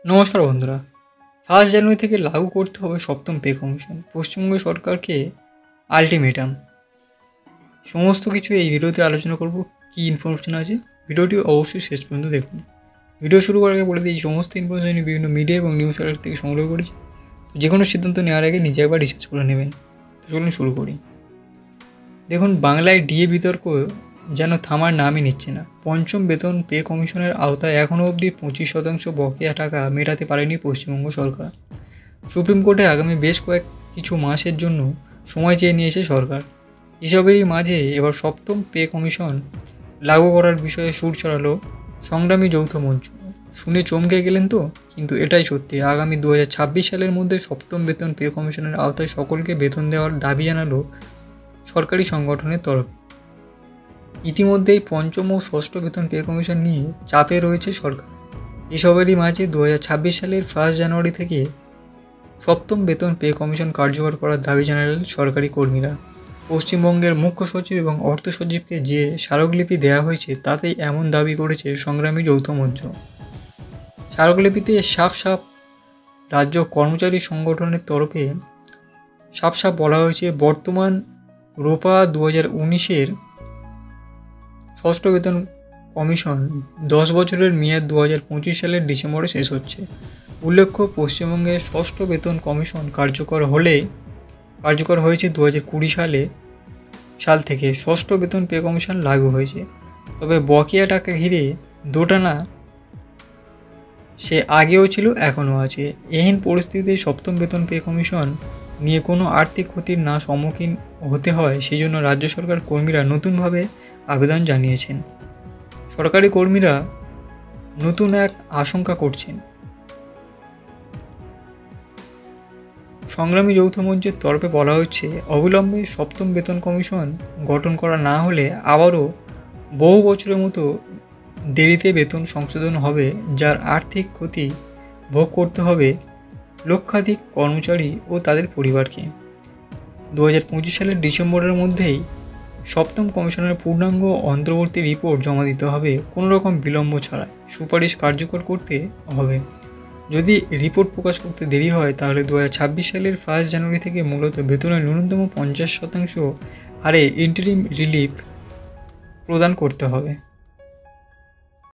নমস্কার বন্ধুরা। 1 জানুয়ারি থেকে লাগু করতে হবে সপ্তম পে কমিশন। পশ্চিমবঙ্গ সরকারকে আলটিমেটাম। সমস্ত কিছু এই ভিডিওতে আলোচনা করব। কী ইনফরমেশন আছে ভিডিওটি অবশ্যই শেষ পর্যন্ত দেখুন। ভিডিও শুরু করার আগে বলে দিই, সমস্ত ইনফরমেশন বিভিন্ন মিডিয়া এবং নিউজ চ্যানেল থেকে সংগ্রহ করেছি। তো যে কোনো সিদ্ধান্ত নেওয়ার আগে নিজে একবার রিসার্চ করে নেবেন। তো চলুন শুরু করি। দেখুন, বাংলায় ডিএ বিতর্ক যেন থামার নামই নিচ্ছে না। পঞ্চম বেতন পে কমিশনের আওতায় এখনও অবধি 25% বকেয়া টাকা মেটাতে পারেনি পশ্চিমবঙ্গ সরকার। সুপ্রিম কোর্টে আগামী বেশ কিছু মাসের জন্য সময় চেয়ে নিয়েছে সরকার। এসবেরই মাঝে এবার সপ্তম পে কমিশন লাগু করার বিষয়ে সুর চড়ালো সংগ্রামী যৌথ মঞ্চ। শুনে চমকে গেলেন তো? কিন্তু এটাই সত্যি। আগামী 2026 সালের মধ্যে সপ্তম বেতন পে কমিশনের আওতায় সকলকে বেতন দেওয়ার দাবি জানালো সরকারি সংগঠনের তরফে। ইতিমধ্যেই পঞ্চম ও ষষ্ঠ বেতন পে কমিশন নিয়ে চাপে রয়েছে সরকার। এসবেরই মাঝে 2026 সালের 1 জানুয়ারি থেকে সপ্তম বেতন পে কমিশন কার্যকর করার দাবি জানালেন সরকারি কর্মীরা। পশ্চিমবঙ্গের মুখ্য সচিব এবং অর্থ সচিবকে যে স্মারকলিপি দেওয়া হয়েছে তাতেই এমন দাবি করেছে সংগ্রামী যৌথ মঞ্চ। স্মারকলিপিতে সাফ রাজ্য কর্মচারী সংগঠনের তরফে সাফ বলা হয়েছে, বর্তমান রোপা 2019-এর ষষ্ঠ বেতন কমিশন 10 বছরের মেয়াদ 2025 সালের ডিসেম্বরে শেষ হচ্ছে। উল্লেখ্য, পশ্চিমবঙ্গের ষষ্ঠ বেতন কমিশন কার্যকর হয়েছে 2020 সাল থেকে ষষ্ঠ বেতন পে কমিশন লাগু হয়েছে। তবে বকেয়া টাকা ঘিরে দোটানা সে আগেও ছিল, এখনও আছে। এহেন পরিস্থিতিতে সপ্তম বেতন পে কমিশন নিয়ে কোনো আর্থিক ক্ষতির না সম্মুখীন হতে হয়, সেই জন্য রাজ্য সরকার কর্মীরা নতুনভাবে আবেদন জানিয়েছেন। সরকারি কর্মীরা নতুন এক আশঙ্কা করছেন। সংগ্রামী যৌথ মঞ্চের তরফে বলা হচ্ছে, অবিলম্বে সপ্তম বেতন কমিশন গঠন করা না হলে আবারও বহু বছরের মতো দেরিতে বেতন সংশোধন হবে, যার আর্থিক ক্ষতি ভোগ করতে হবে লক্ষাধিক কর্মচারী ও তাদের পরিবারকে। 2025 সালের ডিসেম্বরের মধ্যেই সপ্তম কমিশনের পূর্ণাঙ্গ অন্তর্বর্তী রিপোর্ট জমা দিতে হবে। কোনো রকম বিলম্ব ছাড়াই সুপারিশ কার্যকর করতে হবে। যদি রিপোর্ট প্রকাশ করতে দেরি হয় তাহলে 2026 সালের 1 জানুয়ারি থেকে মূলত বেতনের ন্যূনতম 50% হারে ইন্টারিম রিলিফ প্রদান করতে হবে।